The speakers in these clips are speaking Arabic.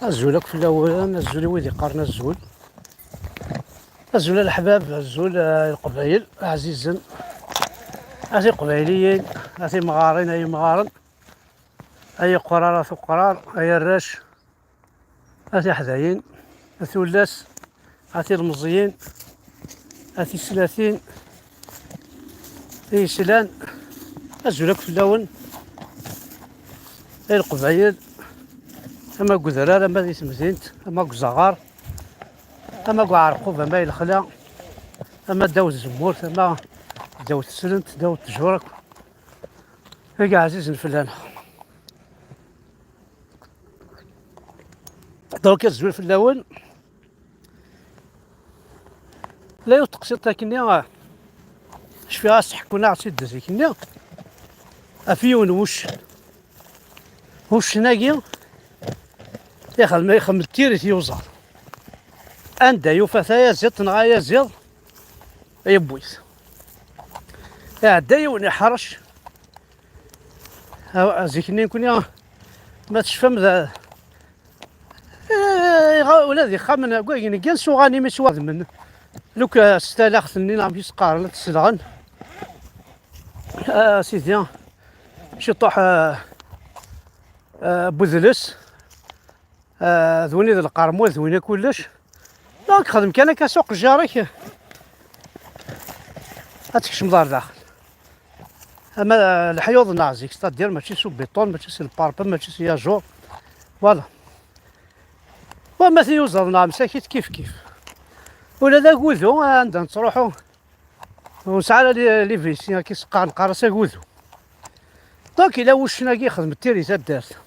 الزولك في الأول، الزول ويدي قارنا الزول. الزول الأحباب، الزول القبائل عزيزا، أثي قبائليين، أثي مغارين، أي مغارن، أي قرار أثي قرار، أي الراش، أثي حذايين، أثي ولاس، أثي المزيين، أثي الثلاثين، أي سلان. الزولك في الأول، أي القبائل، أما قذرار، أما ذي تمزينت، أما قزغار، أما قعرقوب، أما الخلا، أما داوز الزمورت، أما داوز السلنت، داوز الجورك. هيك عزيز الفلان. دروك الزول في الأول لا يتقسط لكني شفيها الصحكونا عسيد دازي كني أفيون وش ناقي يخل يخمل تيري يوزر أندا يوفا زيت نغايا زيض يبويس عدا يوني حرش زيكني نكون ما تشفم ذا ولادي خامن كوين كان سوغاني مسواد من لوك استلاختني نعم يسقار لا تسلغن سيدي شطوح بوذلس ذوني ذا القرمو ذوني كلش دونك خدم كان كسوق جارك هاتكش مدار داخل. اما الحيوض نازيك ستادير ماشي سو بيطون، ماشي سي الباربا، ماشي سي ياجور فوالا. وما يوزر نعم ساكت كيف ولا ذا كوذو عندنا تروحو ونسعى لي فيسي كيسقى نقارس كوذو. دونك إلا واش ناقي خدمت تيري تدارت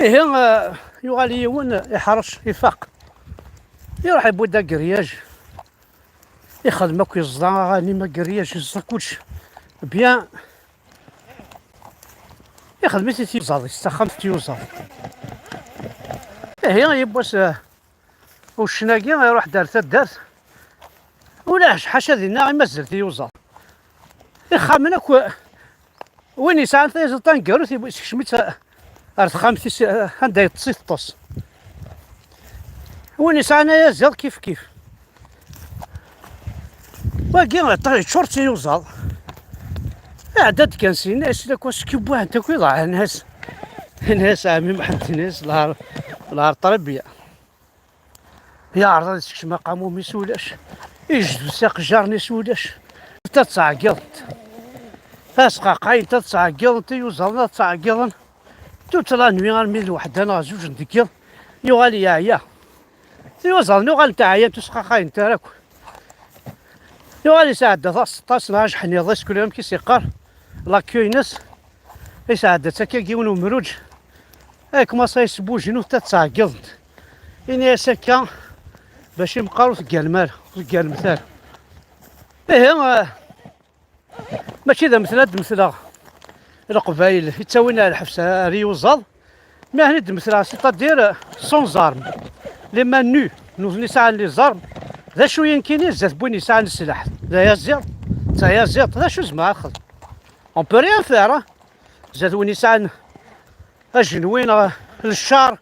إيه يغالي يون يحرش يفاق يروح يبودا كرياج يخدم هاك يزدا غاني ما كرياج يزدا كلشي بيان يخدم تيوزاض يستخدم تيوزاض إيه يبوس واش ناقي يروح دارت ولا حاشا دينا غير مازال تيوزاض يخامنك وين يسعى تيزطان كارو تيبغي يسكشميت خامتي هندا يتصيط طوس وين يسعى انايا زاد كيف باقي طريق شورتي يوزال عدد كان سي ناس لك واش كيبوها انت كي ضاع الناس عامي محمد الناس لها التربيه يا عرض يسكش مقامو ميسولاش يجدو ساق جارني سولاش تتصعقلت اسقا قاين تتصعقلت يوزال تتصعقلن توتلا نوي غنميل وحده انا زوج ندير يغالي يا يوزال نوغال نتاع عيا تسقا قاين نتا راك يغالي ساعد 16 نهار حنيض كل يوم كيسيقار لاكيونس يساعد تاكا كيون ومروج هاك ما سايسبو جنو تتصعقلت إني ساكا باش يبقاو تلقى المال تلقى المثال. إيه ماشي ذا مثل القبايل يتساوينا الحبسة ريوزال ما هني مثل سيتادير سون زارم لي مان نو نسعى لي زارم ذا شويه كاينين زاد بوين يسعى السلاح لا يزير تا يزير ذا شو زعما اخذ اون بو ريان فير زاد وين يسعى الجنوين للشار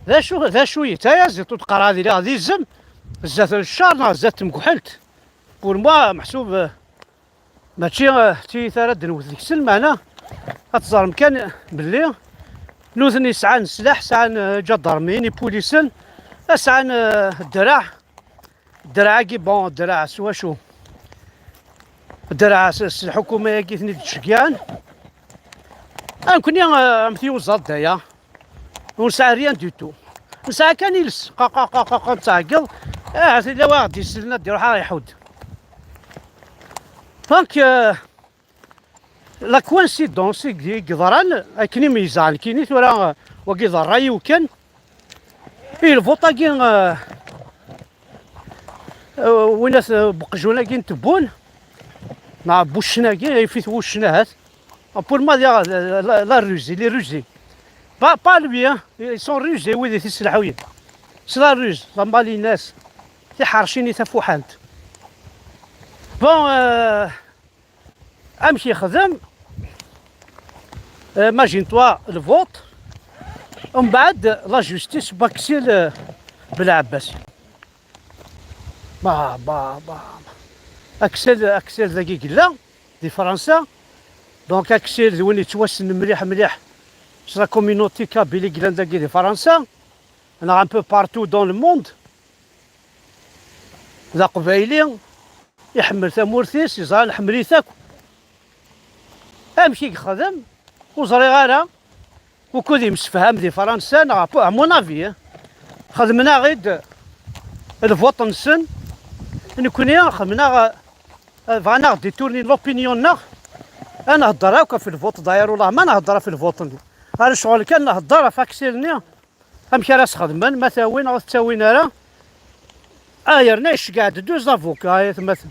ذا شويه تا يزير تقرا هذه لا هذه الزم زاد الشار زاد مكحلت بور موا محسوب ماشي تي ثلاث نوث ديك المعنى غتزرم كان باللي نوثني سعان السلاح سعان جدرمين بوليسن سعان الدراع كي بون الدراع سوا شو الدراع الحكومه كي ثني تشكيان كوني مثي وزاد دايا ونسعى ريان دو تو نسعى كان يلس قا تعقل لا واحد يسلنا دير حا يحود دونك لا كوانسيدونس كيضران كني ميزان كيني ثورا وكي ضراي وكان الفوطا كين وين بقجونا كين تبون مع بوشنا كي في وشناهات بور ما لا روزي لي روزي با لو بيان سون روزي ويدي تسلحوين سلا روز مالي الناس تحرشيني تفوحانت بون امشي خدم ماجين توا الفوت ومن بعد لا جوستيس باكسيل بالعباس با اكسل ذاكي قلا دي فرنسا. دونك اكسل وين يتوسن مليح لا كوميونيتي كابيلي قلا ذاكي دي فرنسا. انا ان بو بارتو دون الموند ذا قبايلي يحمل ثمورتيس يزال حمليتك امشي يخدم وزري غالا وكل يمسفهم دي فرنسا. نا مون افي خدمنا غير الفوطن سن نكوني خدمنا فانا ديتورني لوبينيون. انا هضر هكا في الفوط داير والله ما نهضر في الفوطن. انا شغل كان نهضر فاكسيلني امشي راس خدمن ما تاوين او تاوين راه ايرنا اش قاعد دوز افوكا مثلا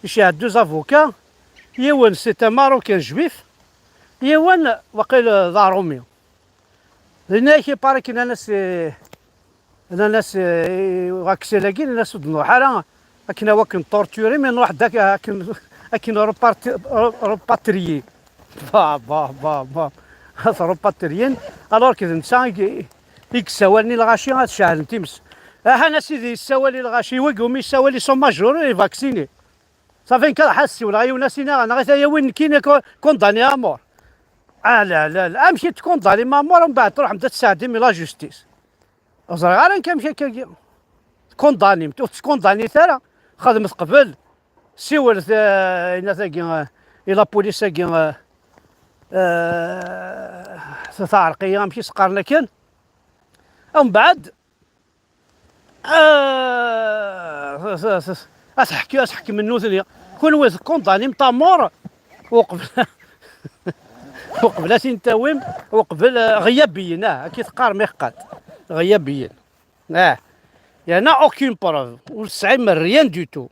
اش قاعد دوز افوكا. يوان سيتا ماروكان جويف يوان وقيل ذا روميو هنا كي بارك ناس واكسيلاكين الناس ودنو حالا لكن واكن طورتوري من واحد داك لكن روباتريي با روباتريين الوغ كي الانسان يكساولني الغاشي غاتشعل نتيمس. انا سيدي السوالي الغاشي وقومي السوالي سون ماجور فاكسيني صافي كان حاسي ولا غير ناسينا انا غير وين كاين كونداني امور. لا امشي تكونداني مامور ومن بعد تروح تبدا تساعدني من لا جوستيس. زرا غير كنمشي كونداني تكونداني ترى خدمت قبل سيولت ثاقي الى بوليس ثاقي تعرقيه ماشي سقارنا كان ومن بعد اسحكي منو ثانيه كون واز كونداني مطامور وقبل وقبل تنتاوم وقبل غيابيين كي تقار ما يقاد غيابيين يعني اوكين بروف والسعي ما ريان دو تو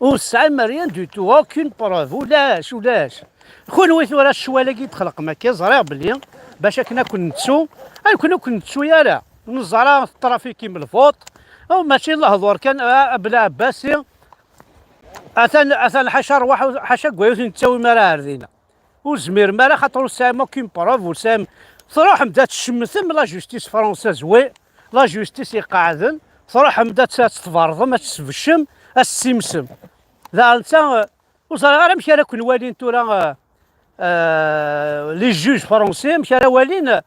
والسعي ما ريان دو تو اوكين بروف ولاش كون ويث ورا الشواله كي تخلق ما كيزرع بلي باش كنا كنتسو كنا كنتسو يالا نزرع الترافيكي من الفوط او ماشي الله دور كان بلا عباسي اثن حشر واحد حاشا كويس نتساوي ما راه عرضينا وزمير مالا خاطر السام اوكين بروف والسام صراحه بدات تشمثم لا جوستيس فرونسيز وي لا جوستيس يقعدن صراحه بدات تتفرض ما تسفشم السمسم ذا انت وصراحه غير مشى كون والين تورا لي جوج فرونسي مشى والين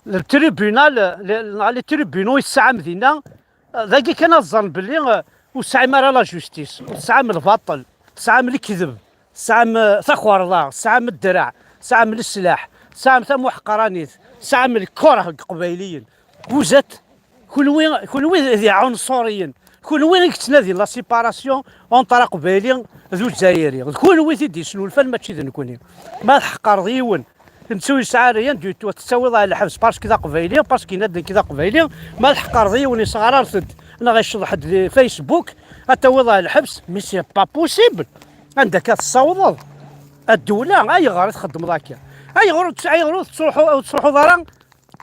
التريبيونال لي تريبيونو الساعه مدينه ذاكي كان الظن باللي والساعه مالا لا جوستيس الساعه من الباطل الساعه من الكذب الساعه من ثخور الله الساعه من الدرع الساعه من السلاح الساعه من محقرانيت الساعه من الكره قبيليين وزات كل وين ذي عنصريين كل وين تنادي لا سيباراسيون اونطرا قبيلي ذو الجزائري كل وين تيدي شنو الفن ماشي ذا نكوني ما تحقر ذيون نسوي ساعه ريان دو تو تسوي ضايع الحبس باسكو كذا قبيلي باسكو نادي كذا قبيلي ما تحقر ذيون صغار رصد انا غيشرح حد فيسبوك حتى وضع الحبس مي سي با بوسيبل عندك تصوض الدوله اي غير تخدم ذاك اي غير تروحوا دارا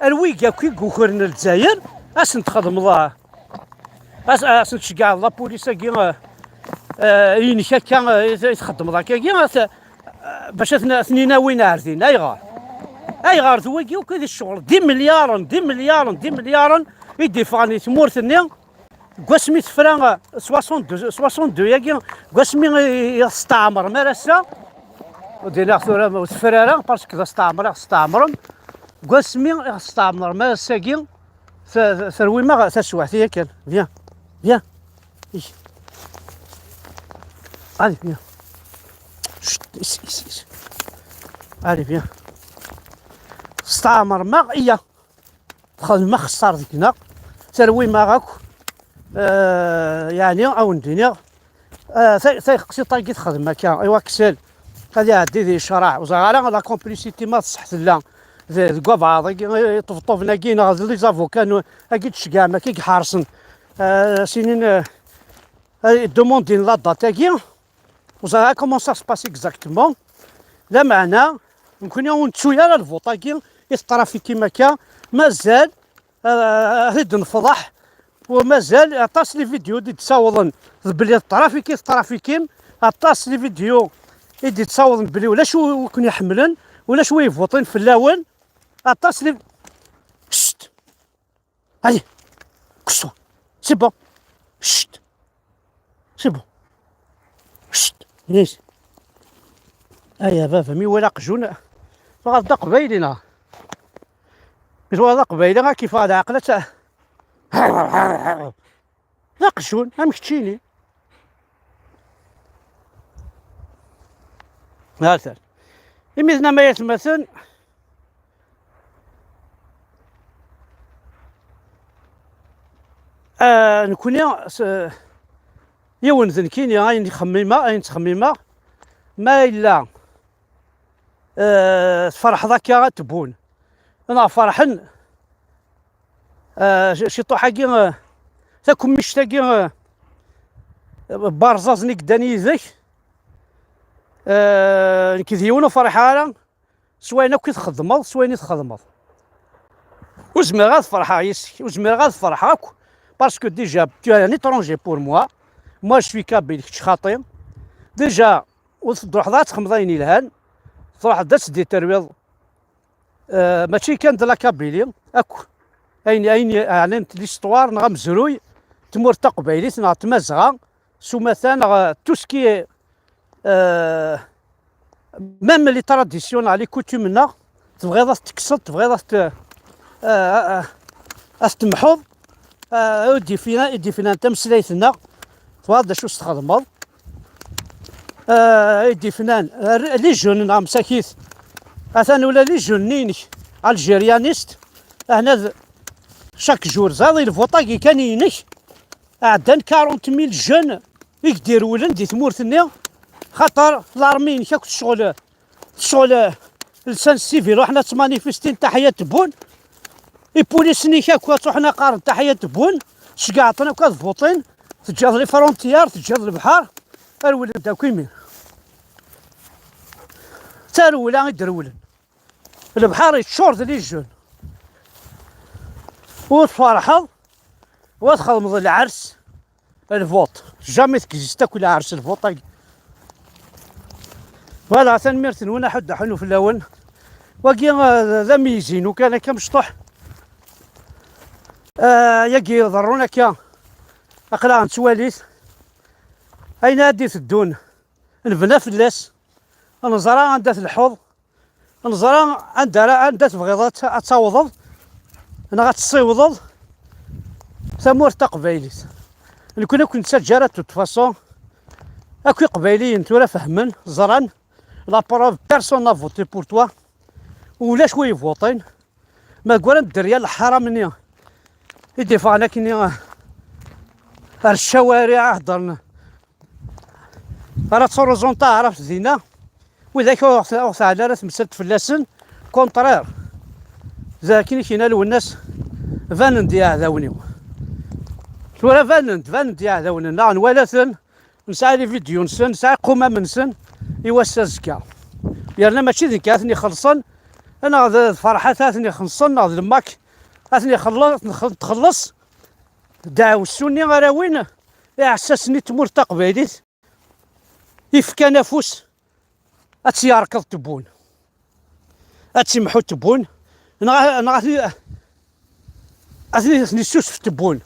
الويكا كي كوخرنا الجزائر اش نتخدم الله اش نشجع لا بوليس كي ينشا كان يتخدم ذاك كي باش اثنين وين عارفين اي غير ذويكي وكذا الشغل 10 مليار يدي فاني ثمورتني قسمي فران 62 ياكي قسمي يستعمر مرسا ودينا ثورة تفرارا باسكو استعمر قسمي يستعمر مرسا كي ثروي ما تسوحتي كان فيان allez viens ici allez viens استعمر ما إياه خذ ما خسر ذيكنا ثروي ما غاك يعني او الدنيا سي طاقي تخدم كان ايوا كسل غادي يعدي ذي الشرع وزغالا لا كومبليسيتي ما تصح لا ذي كوفا طفطفنا كاين غادي لي زافوكان اكيد تشكاع ما كي حارسن سنين دوموندين لا دات تاكي وزغالا كومون سا سباسي اكزاكتومون لا معنى يمكن يوم شويه الفوطاكي يترافي كيما كان مازال ريد نفضح ومازال عطاس لي فيديو دي تصاوضن بلي الترافيكيم عطاس لي فيديو يدي تصاوضن بلي ولا شو كون يحملن ولا شويه فوطين في اللون اطاس لي شت هادي كسو سي بون شت سي بون شت ليش ايا بابا مي ولا قجون فغاد قبيلنا كتوا قبيله كيف هذا عقلته لا قجون امشتيني مثلا مثل ما يتمثل نكون يون ذنكيني غاين تخميمه ما إلا فرح ذاك تبون أنا فرحن شي طوحاكي تاكم مشتاقي بارزازني قداني ذاك كيديونو فرحانة سواينا كي تخدمض سوايني تخدمض وزمير غاد فرحة يسك وزمير غاد فرحة باسكو ديجا tu es un étranger pour moi je suis كابيل كنت خاطي ديجا وتروح ذات خمضين الهان تروح دات دي ترويض ماشي كان د لا كابيلي اكو اين اعلنت ليستوار نغا مزروي تمور تقبايليت نغا تمازغا سو مثلا تو سكي ميم لي تراديسيون لي كوتومنا تبغيض تكسر تبغيض تمحوض يدي فينا تمسليتنا تواضع شو استخدمض يدي فنان لي جون نعم ساكيت اثان ولا لي جون نينك الجيريانيست هنا شاك جور زاضي الفوطاكي كان ينك عدان 40,000 جون يقدروا ولن دي ثمورتني خاطر لارمين كاك شغل لسان السيفيل وحنا تمانيفستين تحية تبون يبوليسني كاك وحنا قارن تحية تبون شقاعطنا كاد فوطين تجاز لي فرونتيار تجاز البحر الولد بدا كيمين تارولا يدرولن البحر يتشورد لي الجون وتفرحض وتخدمض العرس الفوط جامي تكزيس تاكل عرس الفوط فوالا تنميرتن ونا حد حنو في اللون وكي ذا ميزين وكان كمشطح يجي يضرونا كا اقلاع نتواليت اين هادي تدون نبنا فلاس نزرا عندها الحوض نزرا عندها تبغيضات تصوضض انا غتصيوضض ثمور تقبايليت كنا كنت سجلت تفاصون اكو قبايليين تورا فهمن زران لا بروف بيرسون نا فوتي بور توا ولا شويه فوطين ما قول الدريه الحرامني يدفعنا كني الشوارع هضرنا راه تورزونطا عرفت زينه وذاك وقت على راه تمثلت فلاسن كونطرير ذاكين كينالو الناس فانند يا عذاونيو ولا فانند يا عذاوننا نوالثن نسعى لي فيديو نسن نسعى قمام نسن يوسع الزكا يرنا ماشي ذيك اثني خلصن انا فرحه اثني خلصن الماك اثني تخلص داو السني غير وين احساسني تمر تقبيليت يفكا نفوس اتياركض تبون اتسمحو تبون انا اثني سوس تبون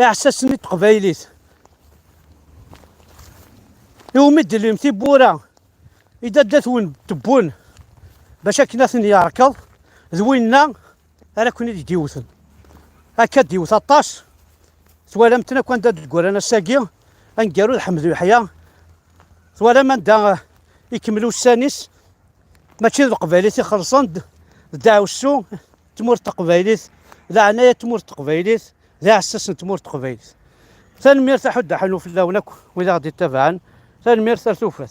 احساسني تقبيليت يوم يدلي مثي بورا اذا دات وين تبون باش كنا ثني يركض ذوينا انا كوني ديوثن هكا ديوث 13 سوالمتنا كون داد تقول انا ساقي انقالوا الحمد يحيى سوالا ما دا يكملوا السانيس ماشي القبايليت يخلصون داو السو تمور تقبايليت لا عناية تمور تقبايليت لا اساس تمور تقبايليت ثاني مير تحد حلو في اللونك واذا غادي تتابعن ثاني مير ثالث وفات